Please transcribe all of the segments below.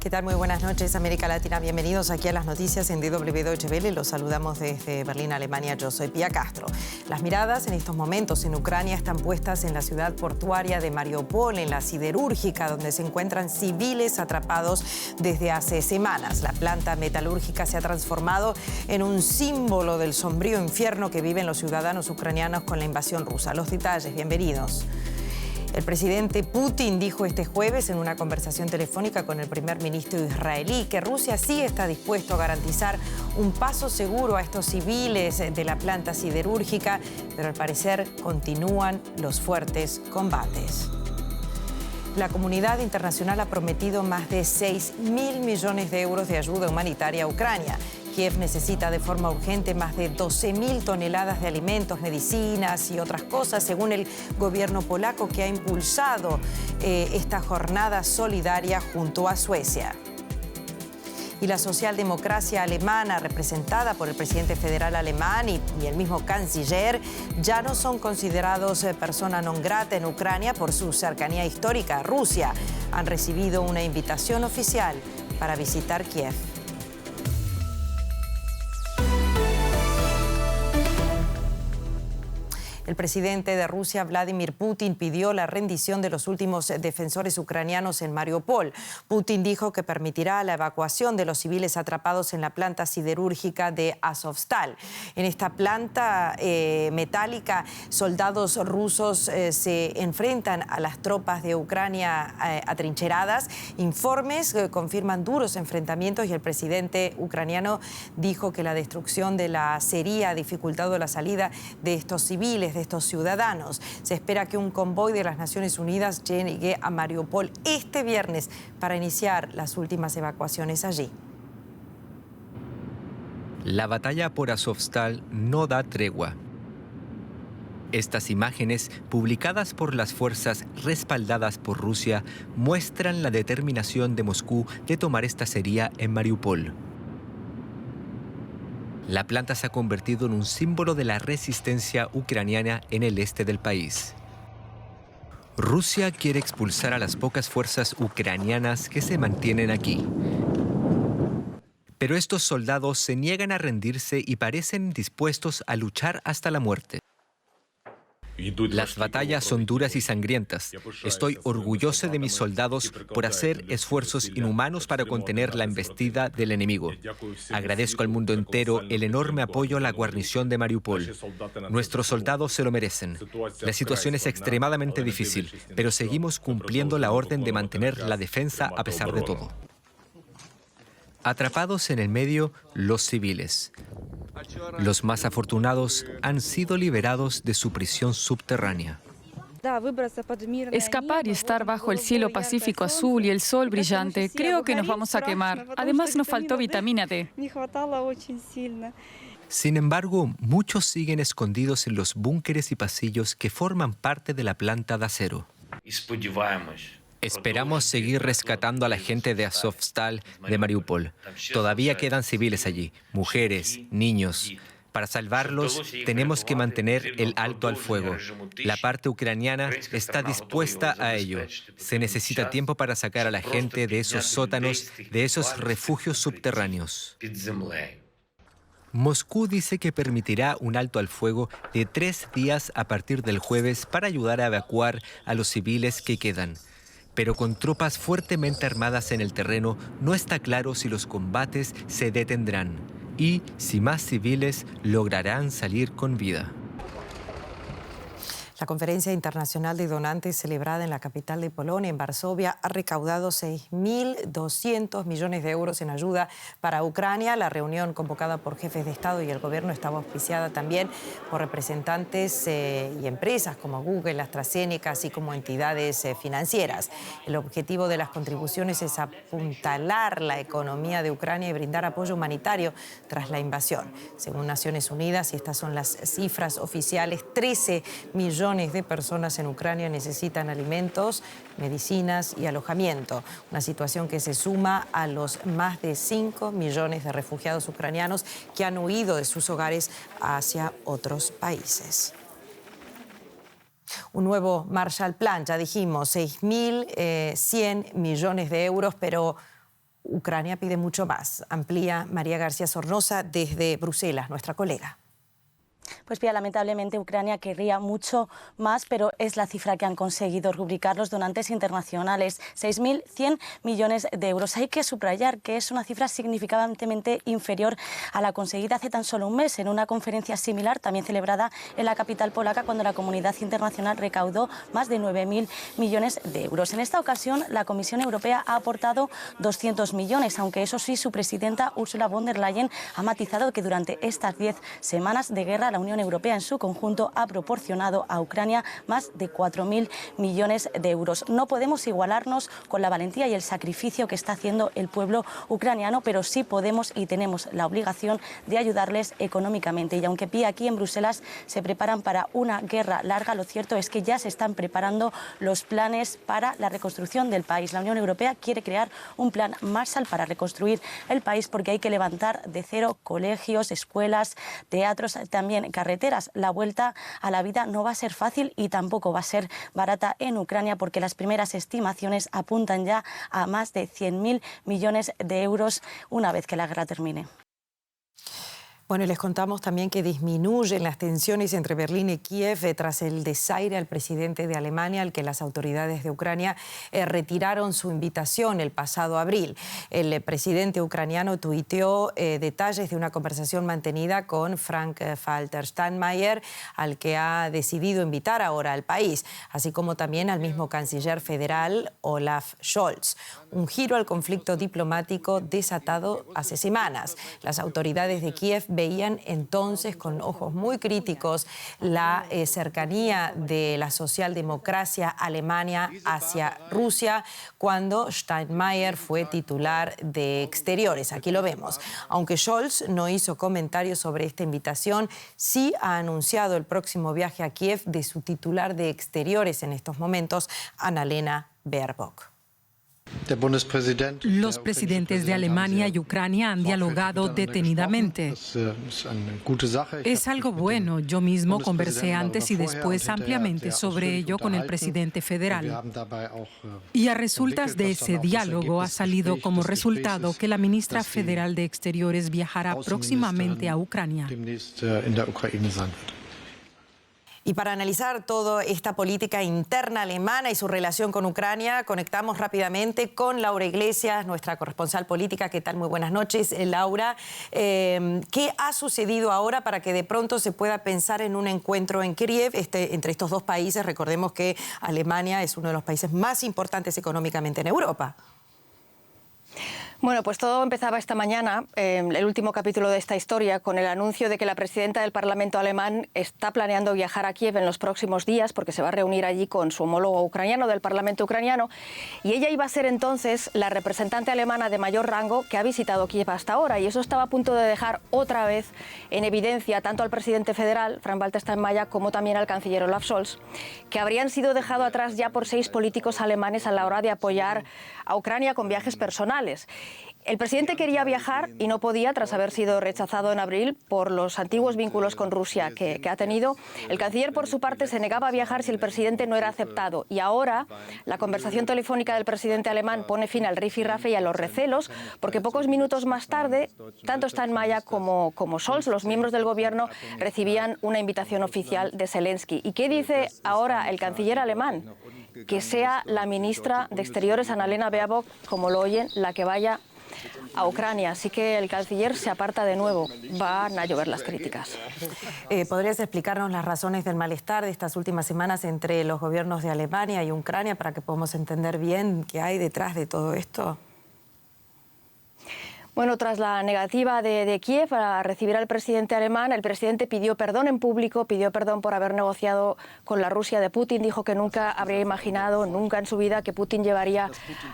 ¿Qué tal? Muy buenas noches, América Latina. Bienvenidos aquí a las noticias en DW Deutsche Welle. Los saludamos desde Berlín, Alemania. Yo soy Pía Castro. Las miradas en estos momentos en Ucrania están puestas en la ciudad portuaria de Mariupol, en la siderúrgica, donde se encuentran civiles atrapados desde hace semanas. La planta metalúrgica se ha transformado en un símbolo del sombrío infierno que viven los ciudadanos ucranianos con la invasión rusa. Los detalles, bienvenidos. El presidente Putin dijo este jueves en una conversación telefónica con el primer ministro israelí que Rusia sí está dispuesto a garantizar un paso seguro a estos civiles de la planta siderúrgica, pero al parecer continúan los fuertes combates. La comunidad internacional ha prometido más de 6.000 millones de euros de ayuda humanitaria a Ucrania. Kiev necesita de forma urgente más de 12.000 toneladas de alimentos, medicinas y otras cosas, según el gobierno polaco, que ha impulsado esta jornada solidaria junto a Suecia. Y la socialdemocracia alemana, representada por el presidente federal alemán y el mismo canciller, ya no son considerados persona non grata en Ucrania por su cercanía histórica a Rusia. Han recibido una invitación oficial para visitar Kiev. El presidente de Rusia, Vladimir Putin, pidió la rendición de los últimos defensores ucranianos en Mariupol. Putin dijo que permitirá la evacuación de los civiles atrapados en la planta siderúrgica de Azovstal. En esta planta metálica, soldados rusos se enfrentan a las tropas de Ucrania atrincheradas. Informes confirman duros enfrentamientos y el presidente ucraniano dijo que la destrucción de la acería ha dificultado la salida de estos civiles, de estos ciudadanos. Se espera que un convoy de las Naciones Unidas llegue a Mariupol este viernes para iniciar las últimas evacuaciones allí. La batalla por Azovstal no da tregua. Estas imágenes, publicadas por las fuerzas respaldadas por Rusia, muestran la determinación de Moscú de tomar esta acería en Mariupol. La planta se ha convertido en un símbolo de la resistencia ucraniana en el este del país. Rusia quiere expulsar a las pocas fuerzas ucranianas que se mantienen aquí. Pero estos soldados se niegan a rendirse y parecen dispuestos a luchar hasta la muerte. Las batallas son duras y sangrientas. Estoy orgulloso de mis soldados por hacer esfuerzos inhumanos para contener la embestida del enemigo. Agradezco al mundo entero el enorme apoyo a la guarnición de Mariupol. Nuestros soldados se lo merecen. La situación es extremadamente difícil, pero seguimos cumpliendo la orden de mantener la defensa a pesar de todo. Atrapados en el medio, los civiles. Los más afortunados han sido liberados de su prisión subterránea. Escapar y estar bajo el cielo pacífico azul y el sol brillante, creo que nos vamos a quemar. Además, nos faltó vitamina D. Sin embargo, muchos siguen escondidos en los búnkeres y pasillos que forman parte de la planta de acero. Esperamos seguir rescatando a la gente de Azovstal, de Mariupol. Todavía quedan civiles allí, mujeres, niños. Para salvarlos, tenemos que mantener el alto al fuego. La parte ucraniana está dispuesta a ello. Se necesita tiempo para sacar a la gente de esos sótanos, de esos refugios subterráneos. Moscú dice que permitirá un alto al fuego de 3 días a partir del jueves para ayudar a evacuar a los civiles que quedan. Pero con tropas fuertemente armadas en el terreno, no está claro si los combates se detendrán y si más civiles lograrán salir con vida. La Conferencia Internacional de Donantes celebrada en la capital de Polonia, en Varsovia, ha recaudado 6.200 millones de euros en ayuda para Ucrania. La reunión convocada por jefes de Estado y el gobierno estaba auspiciada también por representantes y empresas como Google, AstraZeneca, así como entidades financieras. El objetivo de las contribuciones es apuntalar la economía de Ucrania y brindar apoyo humanitario tras la invasión. Según Naciones Unidas, y estas son las cifras oficiales, 13 millones de personas en Ucrania necesitan alimentos, medicinas y alojamiento. Una situación que se suma a los más de 5 millones de refugiados ucranianos que han huido de sus hogares hacia otros países. Un nuevo Marshall Plan, ya dijimos, 6.100 millones de euros, pero Ucrania pide mucho más. Amplía María García Sornosa desde Bruselas, nuestra colega. Pues Pía, lamentablemente Ucrania querría mucho más, pero es la cifra que han conseguido rubricar los donantes internacionales, 6.100 millones de euros. Hay que subrayar que es una cifra significativamente inferior a la conseguida hace tan solo un mes en una conferencia similar, también celebrada en la capital polaca, cuando la comunidad internacional recaudó más de 9.000 millones de euros. En esta ocasión, la Comisión Europea ha aportado 200 millones, aunque eso sí, su presidenta Ursula von der Leyen ha matizado que durante estas 10 semanas de guerra, la Unión Europea en su conjunto ha proporcionado a Ucrania más de 4.000 millones de euros. No podemos igualarnos con la valentía y el sacrificio que está haciendo el pueblo ucraniano, pero sí podemos y tenemos la obligación de ayudarles económicamente. Y aunque Pía, aquí en Bruselas se preparan para una guerra larga, lo cierto es que ya se están preparando los planes para la reconstrucción del país. La Unión Europea quiere crear un plan Marshall para reconstruir el país, porque hay que levantar de cero colegios, escuelas, teatros, también carreteras. La vuelta a la vida no va a ser fácil y tampoco va a ser barata en Ucrania, porque las primeras estimaciones apuntan ya a más de 100.000 millones de euros una vez que la guerra termine. Bueno, y les contamos también que disminuyen las tensiones entre Berlín y Kiev tras el desaire al presidente de Alemania, al que las autoridades de Ucrania retiraron su invitación el pasado abril. El presidente ucraniano tuiteó detalles de una conversación mantenida con Frank-Walter Steinmeier, al que ha decidido invitar ahora al país, así como también al mismo canciller federal Olaf Scholz. Un giro al conflicto diplomático desatado hace semanas. Las autoridades de Kiev veían entonces con ojos muy críticos la cercanía de la socialdemocracia alemana hacia Rusia cuando Steinmeier fue titular de Exteriores. Aquí lo vemos. Aunque Scholz no hizo comentarios sobre esta invitación, sí ha anunciado el próximo viaje a Kiev de su titular de Exteriores en estos momentos, Annalena Baerbock. Los presidentes de Alemania y Ucrania han dialogado detenidamente. Es algo bueno. Yo mismo conversé antes y después ampliamente sobre ello con el presidente federal. Y a resultas de ese diálogo ha salido como resultado que la ministra federal de Exteriores viajará próximamente a Ucrania. Y para analizar toda esta política interna alemana y su relación con Ucrania, conectamos rápidamente con Laura Iglesias, nuestra corresponsal política. ¿Qué tal? Muy buenas noches, Laura. ¿Qué ha sucedido ahora para que de pronto se pueda pensar en un encuentro en Kiev entre estos dos países? Recordemos que Alemania es uno de los países más importantes económicamente en Europa. Bueno, pues todo empezaba esta mañana, el último capítulo de esta historia, con el anuncio de que la presidenta del Parlamento alemán está planeando viajar a Kiev en los próximos días, porque se va a reunir allí con su homólogo ucraniano del Parlamento ucraniano, y ella iba a ser entonces la representante alemana de mayor rango que ha visitado Kiev hasta ahora, y eso estaba a punto de dejar otra vez en evidencia tanto al presidente federal, Frank-Walter Steinmeier, como también al canciller Olaf Scholz, que habrían sido dejados atrás ya por 6 políticos alemanes a la hora de apoyar a Ucrania con viajes personales. El presidente quería viajar y no podía tras haber sido rechazado en abril por los antiguos vínculos con Rusia que ha tenido. El canciller, por su parte, se negaba a viajar si el presidente no era aceptado. Y ahora la conversación telefónica del presidente alemán pone fin al rifirrafe y a los recelos, porque pocos minutos más tarde, tanto Steinmeier como Scholz, los miembros del gobierno, recibían una invitación oficial de Zelensky. ¿Y qué dice ahora el canciller alemán? Que sea la ministra de Exteriores, Annalena Baerbock, como lo oyen, la que vaya a Ucrania. Así que el canciller se aparta de nuevo. Van a llover las críticas. ¿Podrías explicarnos las razones del malestar de estas últimas semanas entre los gobiernos de Alemania y Ucrania para que podamos entender bien qué hay detrás de todo esto? Bueno, tras la negativa de Kiev a recibir al presidente alemán, el presidente pidió perdón en público, pidió perdón por haber negociado con la Rusia de Putin. Dijo que nunca habría imaginado, nunca en su vida, que Putin llevaría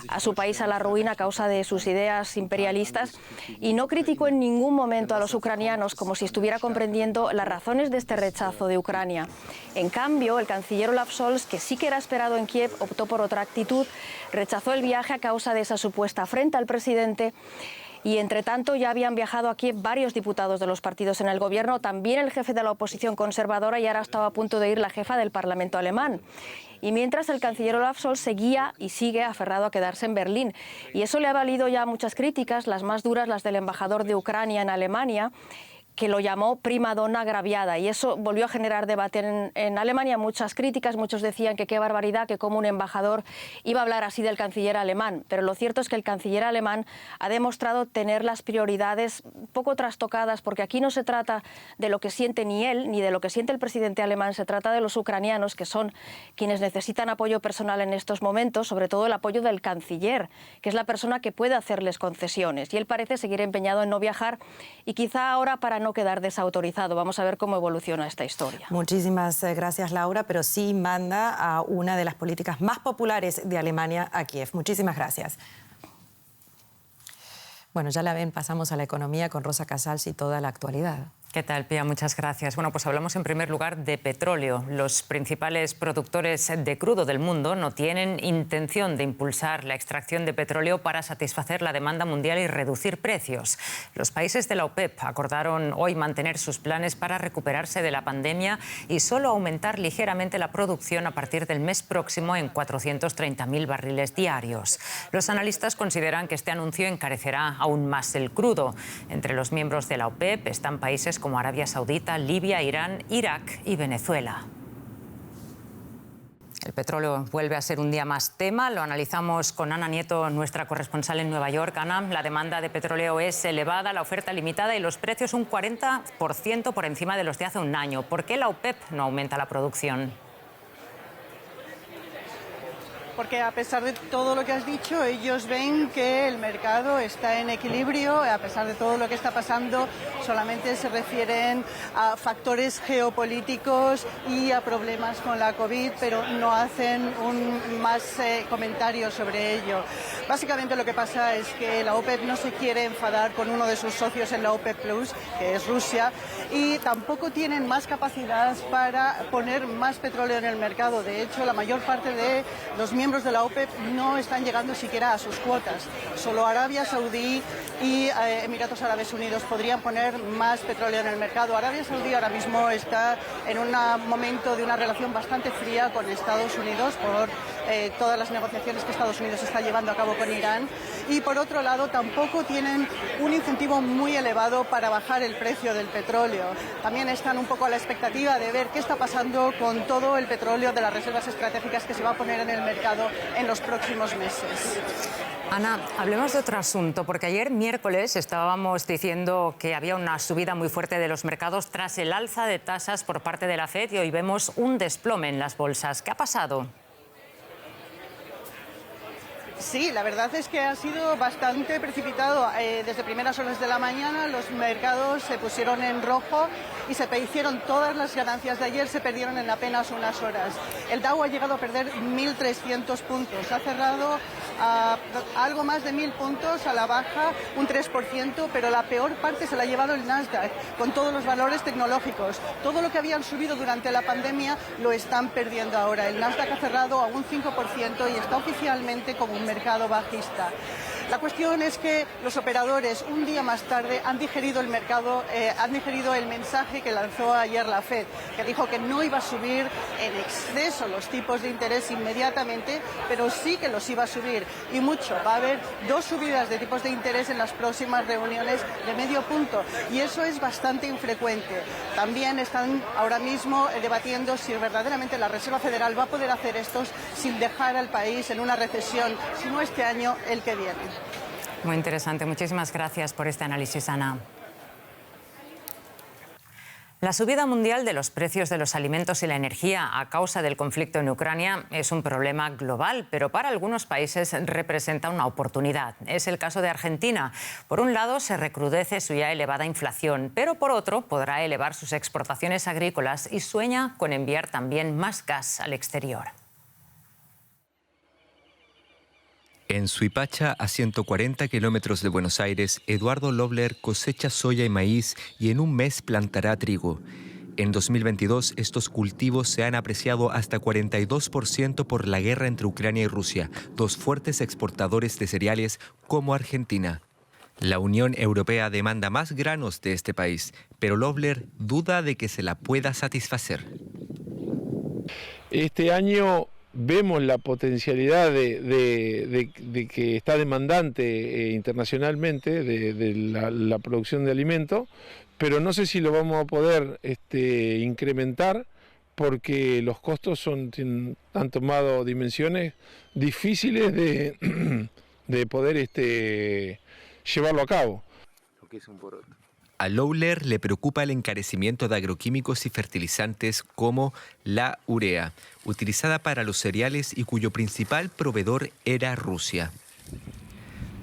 a su país a la ruina a causa de sus ideas imperialistas. Y no criticó en ningún momento a los ucranianos, como si estuviera comprendiendo las razones de este rechazo de Ucrania. En cambio, el canciller Olaf Scholz, que sí que era esperado en Kiev, optó por otra actitud, rechazó el viaje a causa de esa supuesta afrenta al presidente Y entre tanto ya habían viajado aquí varios diputados de los partidos en el gobierno, también el jefe de la oposición conservadora, y ahora estaba a punto de ir la jefa del Parlamento alemán. Y mientras, el canciller Olaf Scholz seguía y sigue aferrado a quedarse en Berlín. Y eso le ha valido ya muchas críticas, las más duras las del embajador de Ucrania en Alemania, que lo llamó prima donna agraviada, y eso volvió a generar debate en Alemania, muchas críticas, muchos decían que qué barbaridad, que cómo un embajador iba a hablar así del canciller alemán, pero lo cierto es que el canciller alemán ha demostrado tener las prioridades poco trastocadas, porque aquí no se trata de lo que siente ni él, ni de lo que siente el presidente alemán, se trata de los ucranianos, que son quienes necesitan apoyo personal en estos momentos, sobre todo el apoyo del canciller, que es la persona que puede hacerles concesiones, y él parece seguir empeñado en no viajar, y quizá ahora para no quedar desautorizado. Vamos a ver cómo evoluciona esta historia. Muchísimas gracias, Laura, pero sí manda a una de las políticas más populares de Alemania a Kiev. Muchísimas gracias. Bueno, ya la ven, pasamos a la economía con Rosa Casals y toda la actualidad. ¿Qué tal, Pía? Muchas gracias. Bueno, pues hablamos en primer lugar de petróleo. Los principales productores de crudo del mundo no tienen intención de impulsar la extracción de petróleo para satisfacer la demanda mundial y reducir precios. Los países de la OPEP acordaron hoy mantener sus planes para recuperarse de la pandemia y solo aumentar ligeramente la producción a partir del mes próximo en 430.000 barriles diarios. Los analistas consideran que este anuncio encarecerá aún más el crudo. Entre los miembros de la OPEP están países como Arabia Saudita, Libia, Irán, Irak y Venezuela. El petróleo vuelve a ser un día más tema. Lo analizamos con Ana Nieto, nuestra corresponsal en Nueva York. Ana, la demanda de petróleo es elevada, la oferta limitada y los precios un 40% por encima de los de hace un año. ¿Por qué la OPEP no aumenta la producción? Porque a pesar de todo lo que has dicho, ellos ven que el mercado está en equilibrio, a pesar de todo lo que está pasando, solamente se refieren a factores geopolíticos y a problemas con la COVID, pero no hacen más comentarios sobre ello. Básicamente lo que pasa es que la OPEP no se quiere enfadar con uno de sus socios en la OPEP Plus, que es Rusia, y tampoco tienen más capacidad para poner más petróleo en el mercado. De hecho, la mayor parte de los miembros de la OPEP no están llegando siquiera a sus cuotas. Solo Arabia Saudí y Emiratos Árabes Unidos podrían poner más petróleo en el mercado. Arabia Saudí ahora mismo está en un momento de una relación bastante fría con Estados Unidos por todas las negociaciones que Estados Unidos está llevando a cabo con Irán. Y por otro lado, tampoco tienen un incentivo muy elevado para bajar el precio del petróleo. También están un poco a la expectativa de ver qué está pasando con todo el petróleo de las reservas estratégicas que se va a poner en el mercado en los próximos meses. Ana, hablemos de otro asunto, porque ayer miércoles estábamos diciendo que había una subida muy fuerte de los mercados tras el alza de tasas por parte de la FED y hoy vemos un desplome en las bolsas. ¿Qué ha pasado? Sí, la verdad es que ha sido bastante precipitado. Desde primeras horas de la mañana los mercados se pusieron en rojo y se hicieron todas las ganancias de ayer, se perdieron en apenas unas horas. El Dow ha llegado a perder 1.300 puntos, ha cerrado a algo más de 1.000 puntos a la baja, un 3%, pero la peor parte se la ha llevado el Nasdaq, con todos los valores tecnológicos. Todo lo que habían subido durante la pandemia lo están perdiendo ahora. El Nasdaq ha cerrado a un 5% y está oficialmente como un mercado bajista. La cuestión es que los operadores un día más tarde han digerido el mercado, han digerido el mensaje que lanzó ayer la FED, que dijo que no iba a subir en exceso los tipos de interés inmediatamente, pero sí que los iba a subir y mucho. Va a haber 2 subidas de tipos de interés en las próximas reuniones de medio punto y eso es bastante infrecuente. También están ahora mismo debatiendo si verdaderamente la Reserva Federal va a poder hacer esto sin dejar al país en una recesión, si no este año, el que viene. Muy interesante. Muchísimas gracias por este análisis, Ana. La subida mundial de los precios de los alimentos y la energía a causa del conflicto en Ucrania es un problema global, pero para algunos países representa una oportunidad. Es el caso de Argentina. Por un lado, se recrudece su ya elevada inflación, pero por otro, podrá elevar sus exportaciones agrícolas y sueña con enviar también más gas al exterior. En Suipacha, a 140 kilómetros de Buenos Aires, Eduardo Lobler cosecha soya y maíz y en un mes plantará trigo. En 2022, estos cultivos se han apreciado hasta 42% por la guerra entre Ucrania y Rusia, 2 fuertes exportadores de cereales como Argentina. La Unión Europea demanda más granos de este país, pero Lowler duda de que se la pueda satisfacer. Este año vemos la potencialidad de que está demandante internacionalmente de la producción de alimentos, pero no sé si lo vamos a poder incrementar porque los costos han tomado dimensiones difíciles de poder llevarlo a cabo. A Lowler le preocupa el encarecimiento de agroquímicos y fertilizantes como la urea, utilizada para los cereales y cuyo principal proveedor era Rusia.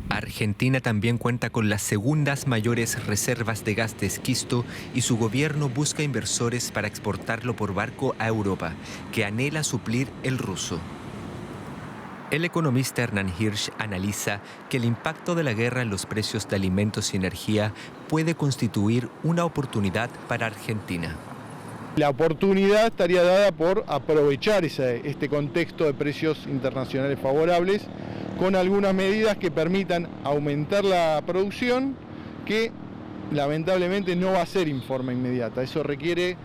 Argentina también cuenta con las segundas mayores reservas de gas de esquisto y su gobierno busca inversores para exportarlo por barco a Europa, que anhela suplir el ruso. El economista Hernán Hirsch analiza que el impacto de la guerra en los precios de alimentos y energía puede constituir una oportunidad para Argentina. La oportunidad estaría dada por aprovechar este contexto de precios internacionales favorables con algunas medidas que permitan aumentar la producción, que lamentablemente no va a ser en forma inmediata. Eso requiere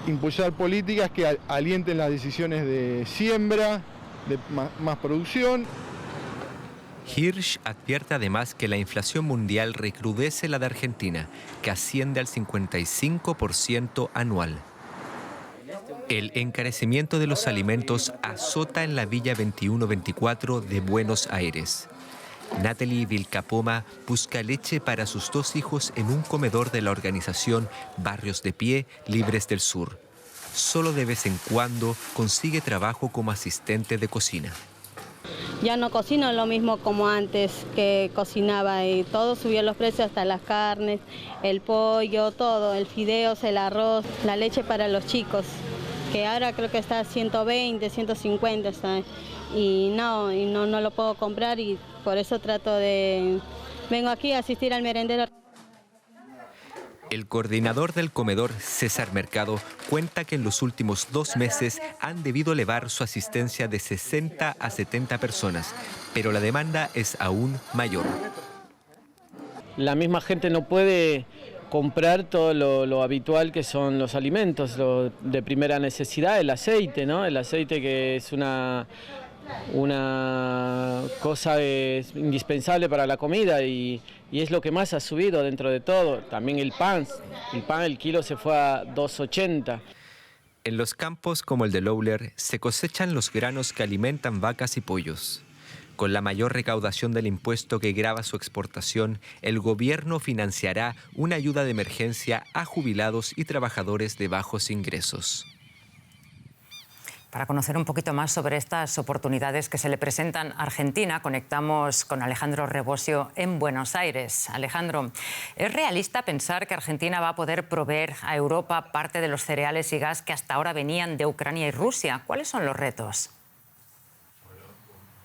impulsar políticas que alienten las decisiones de siembra, de más producción. Hirsch advierte además que la inflación mundial recrudece la de Argentina, que asciende al 55% anual. El encarecimiento de los alimentos azota en la Villa 2124 de Buenos Aires. Natalie Vilcapoma busca leche para sus 2 hijos en un comedor de la organización Barrios de Pie Libres del Sur. Solo de vez en cuando consigue trabajo como asistente de cocina. Ya no cocino lo mismo como antes que cocinaba y todo subió los precios, hasta las carnes, el pollo, todo, el fideos, el arroz, la leche para los chicos, que ahora creo que está a 120, 150 está, y no lo puedo comprar y por eso vengo aquí a asistir al merendero. El coordinador del comedor, César Mercado, cuenta que en los últimos 2 meses han debido elevar su asistencia de 60 a 70 personas, pero la demanda es aún mayor. La misma gente no puede comprar todo lo habitual que son los alimentos, lo de primera necesidad, el aceite, ¿no? El aceite que es una cosa indispensable para la comida y es lo que más ha subido dentro de todo. También el pan, el kilo se fue a 2,80. En los campos como el de Lowler se cosechan los granos que alimentan vacas y pollos. Con la mayor recaudación del impuesto que grava su exportación, el gobierno financiará una ayuda de emergencia a jubilados y trabajadores de bajos ingresos. Para conocer un poquito más sobre estas oportunidades que se le presentan a Argentina, conectamos con Alejandro Rebosio en Buenos Aires. Alejandro, ¿es realista pensar que Argentina va a poder proveer a Europa parte de los cereales y gas que hasta ahora venían de Ucrania y Rusia? ¿Cuáles son los retos?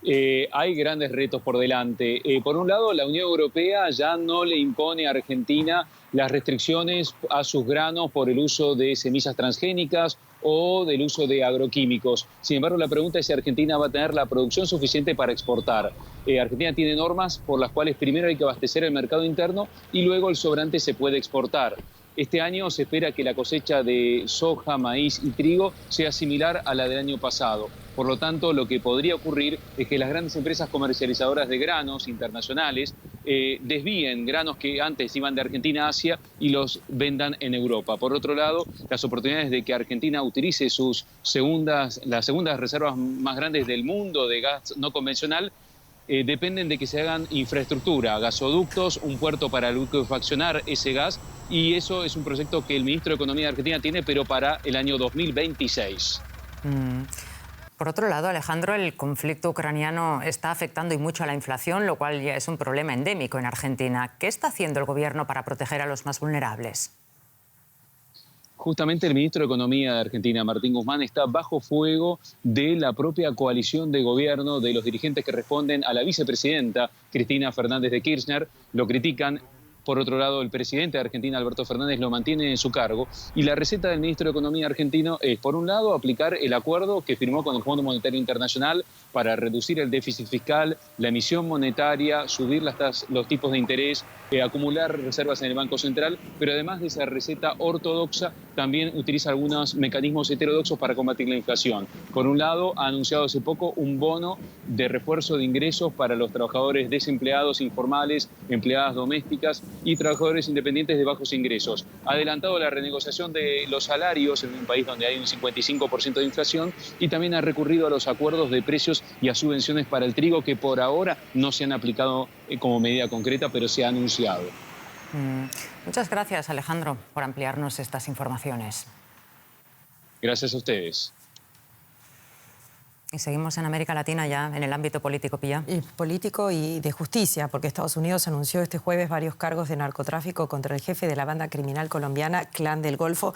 Hay grandes retos por delante. Por un lado, la Unión Europea ya no le impone a Argentina las restricciones a sus granos por el uso de semillas transgénicas o del uso de agroquímicos. Sin embargo, la pregunta es si Argentina va a tener la producción suficiente para exportar. Argentina tiene normas por las cuales primero hay que abastecer el mercado interno y luego el sobrante se puede exportar. Este año se espera que la cosecha de soja, maíz y trigo sea similar a la del año pasado. Por lo tanto, lo que podría ocurrir es que las grandes empresas comercializadoras de granos internacionales desvíen granos que antes iban de Argentina a Asia y los vendan en Europa. Por otro lado, las oportunidades de que Argentina utilice las segundas reservas más grandes del mundo de gas no convencional dependen de que se hagan infraestructura, gasoductos, un puerto para liquefaccionar ese gas, y eso es un proyecto que el ministro de Economía de Argentina tiene, pero para el año 2026. Por otro lado, Alejandro, el conflicto ucraniano está afectando y mucho a la inflación, lo cual ya es un problema endémico en Argentina. ¿Qué está haciendo el gobierno para proteger a los más vulnerables? Justamente el ministro de Economía de Argentina, Martín Guzmán, está bajo fuego de la propia coalición de gobierno, de los dirigentes que responden a la vicepresidenta Cristina Fernández de Kirchner. Lo critican Por otro lado, el presidente de Argentina, Alberto Fernández, lo mantiene en su cargo. Y la receta del ministro de Economía argentino es, por un lado, aplicar el acuerdo que firmó con el Fondo Monetario Internacional para reducir el déficit fiscal, la emisión monetaria, subir los tipos de interés, acumular reservas en el Banco Central, pero además de esa receta ortodoxa, también utiliza algunos mecanismos heterodoxos para combatir la inflación. Por un lado, ha anunciado hace poco un bono de refuerzo de ingresos para los trabajadores desempleados informales, empleadas domésticas y trabajadores independientes de bajos ingresos. Ha adelantado la renegociación de los salarios en un país donde hay un 55% de inflación y también ha recurrido a los acuerdos de precios y a subvenciones para el trigo que por ahora no se han aplicado como medida concreta, pero se ha anunciado. Muchas gracias, Alejandro, por ampliarnos estas informaciones. Gracias a ustedes. Y seguimos en América Latina ya en el ámbito político, Pía. Y político y de justicia, porque Estados Unidos anunció este jueves varios cargos de narcotráfico contra el jefe de la banda criminal colombiana Clan del Golfo,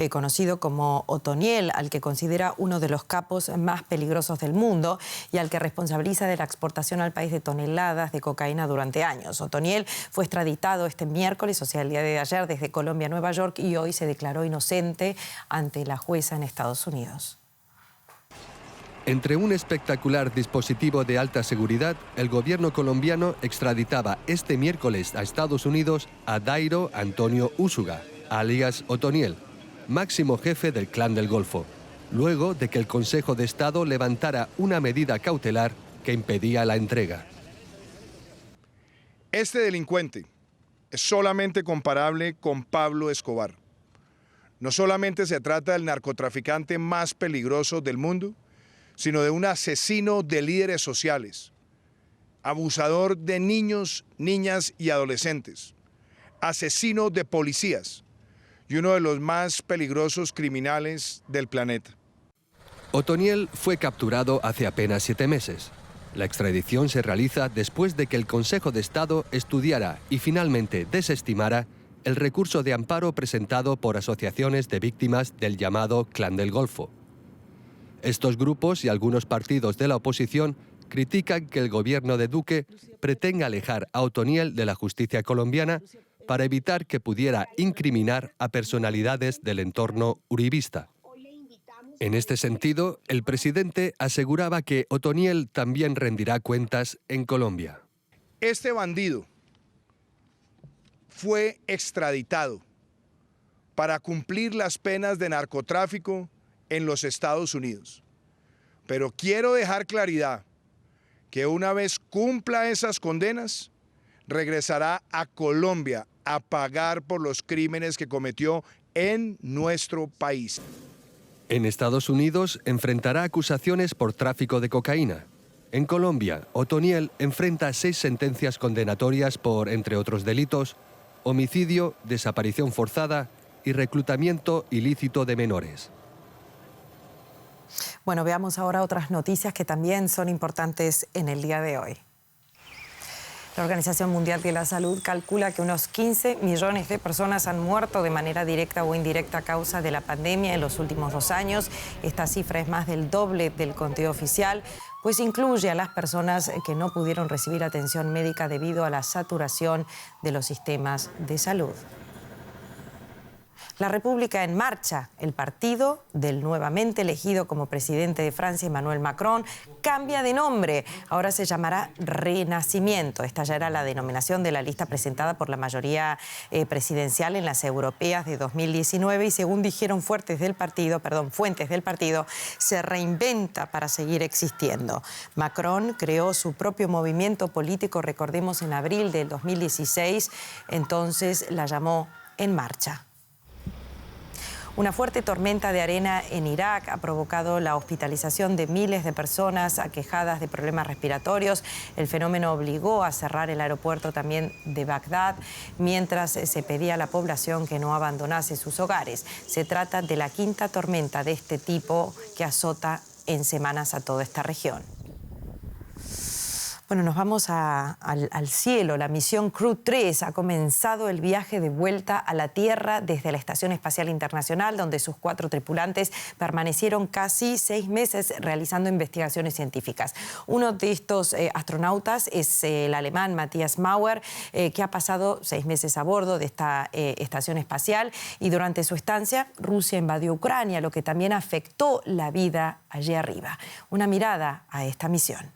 conocido como Otoniel, al que considera uno de los capos más peligrosos del mundo y al que responsabiliza de la exportación al país de toneladas de cocaína durante años. Otoniel fue extraditado este miércoles, o sea, el día de ayer, desde Colombia a Nueva York y hoy se declaró inocente ante la jueza en Estados Unidos. Entre un espectacular dispositivo de alta seguridad, el gobierno colombiano extraditaba este miércoles a Estados Unidos a Dairo Antonio Úsuga, alias Otoniel, máximo jefe del Clan del Golfo, luego de que el Consejo de Estado levantara una medida cautelar que impedía la entrega. Este delincuente es solamente comparable con Pablo Escobar. No solamente se trata del narcotraficante más peligroso del mundo, sino de un asesino de líderes sociales, abusador de niños, niñas y adolescentes, asesino de policías y uno de los más peligrosos criminales del planeta. Otoniel fue capturado hace apenas 7 meses. La extradición se realiza después de que el Consejo de Estado estudiara y finalmente desestimara el recurso de amparo presentado por asociaciones de víctimas del llamado Clan del Golfo. Estos grupos y algunos partidos de la oposición critican que el gobierno de Duque pretenda alejar a Otoniel de la justicia colombiana para evitar que pudiera incriminar a personalidades del entorno uribista. En este sentido, el presidente aseguraba que Otoniel también rendirá cuentas en Colombia. Este bandido fue extraditado para cumplir las penas de narcotráfico en los Estados Unidos. Pero quiero dejar claridad que una vez cumpla esas condenas, regresará a Colombia a pagar por los crímenes que cometió en nuestro país. En Estados Unidos enfrentará acusaciones por tráfico de cocaína. En Colombia, Otoniel enfrenta 6 sentencias condenatorias por, entre otros delitos, homicidio, desaparición forzada y reclutamiento ilícito de menores. Bueno, veamos ahora otras noticias que también son importantes en el día de hoy. La Organización Mundial de la Salud calcula que unos 15 millones de personas han muerto de manera directa o indirecta a causa de la pandemia en los últimos 2 años. Esta cifra es más del doble del conteo oficial, pues incluye a las personas que no pudieron recibir atención médica debido a la saturación de los sistemas de salud. La República en Marcha, el partido del nuevamente elegido como presidente de Francia, Emmanuel Macron, cambia de nombre. Ahora se llamará Renacimiento. Esta ya era la denominación de la lista presentada por la mayoría presidencial en las europeas de 2019 y según dijeron fuentes del partido, se reinventa para seguir existiendo. Macron creó su propio movimiento político, recordemos, en abril del 2016, entonces la llamó En Marcha. Una fuerte tormenta de arena en Irak ha provocado la hospitalización de miles de personas aquejadas de problemas respiratorios. El fenómeno obligó a cerrar el aeropuerto también de Bagdad, mientras se pedía a la población que no abandonase sus hogares. Se trata de la 5ª tormenta de este tipo que azota en semanas a toda esta región. Bueno, nos vamos al cielo. La misión Crew 3 ha comenzado el viaje de vuelta a la Tierra desde la Estación Espacial Internacional, donde sus 4 tripulantes permanecieron casi 6 meses realizando investigaciones científicas. Uno de estos astronautas es el alemán Matthias Maurer, que ha pasado 6 meses a bordo de esta estación espacial, y durante su estancia Rusia invadió Ucrania, lo que también afectó la vida allí arriba. Una mirada a esta misión.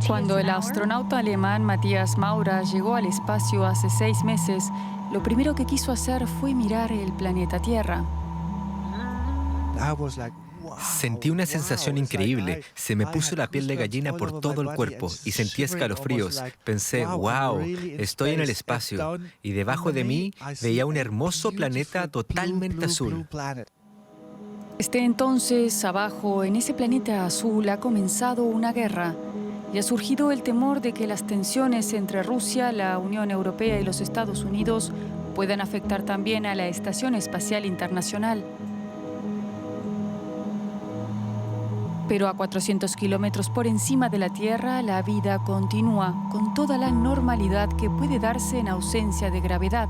Cuando el astronauta alemán Matthias Maurer llegó al espacio hace 6 meses, lo primero que quiso hacer fue mirar el planeta Tierra. Sentí una sensación increíble. Se me puso la piel de gallina por todo el cuerpo y sentí escalofríos. Pensé, wow, estoy en el espacio. Y debajo de mí veía un hermoso planeta totalmente azul. Desde entonces, abajo, en ese planeta azul, ha comenzado una guerra y ha surgido el temor de que las tensiones entre Rusia, la Unión Europea y los Estados Unidos puedan afectar también a la Estación Espacial Internacional. Pero a 400 kilómetros por encima de la Tierra, la vida continúa con toda la normalidad que puede darse en ausencia de gravedad.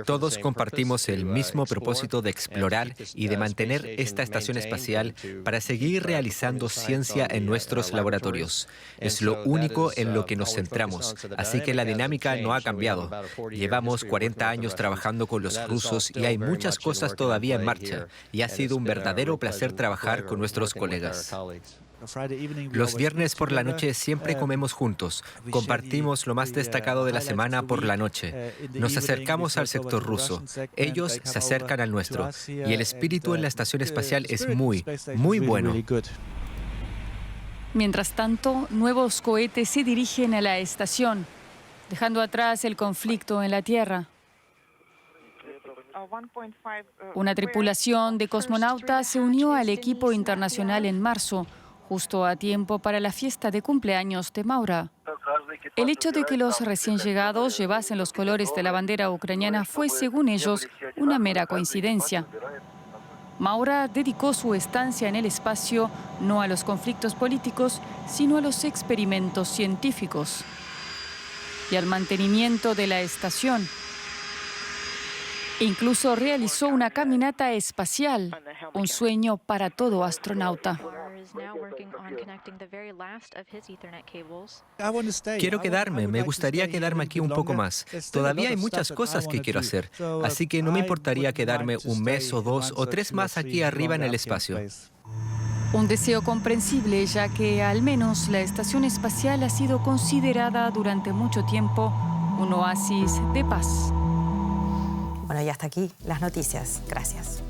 Todos compartimos el mismo propósito de explorar y de mantener esta estación espacial para seguir realizando ciencia en nuestros laboratorios. Es lo único en lo que nos centramos, así que la dinámica no ha cambiado. Llevamos 40 años trabajando con los rusos y hay muchas cosas todavía en marcha, y ha sido un verdadero placer trabajar con nuestros colegas. Los viernes por la noche siempre comemos juntos, compartimos lo más destacado de la semana por la noche. Nos acercamos al sector ruso, ellos se acercan al nuestro, y el espíritu en la estación espacial es muy, muy bueno. Mientras tanto, nuevos cohetes se dirigen a la estación, dejando atrás el conflicto en la Tierra. Una tripulación de cosmonautas se unió al equipo internacional en marzo, justo a tiempo para la fiesta de cumpleaños de Maurer. El hecho de que los recién llegados llevasen los colores de la bandera ucraniana fue, según ellos, una mera coincidencia. Maurer dedicó su estancia en el espacio no a los conflictos políticos, sino a los experimentos científicos y al mantenimiento de la estación. Incluso realizó una caminata espacial, un sueño para todo astronauta. Quiero quedarme, me gustaría quedarme aquí un poco más. Todavía hay muchas cosas que quiero hacer, así que no me importaría quedarme 1 mes o 2 o 3 más aquí arriba en el espacio. Un deseo comprensible, ya que al menos la estación espacial ha sido considerada durante mucho tiempo un oasis de paz. Bueno, y hasta aquí las noticias. Gracias.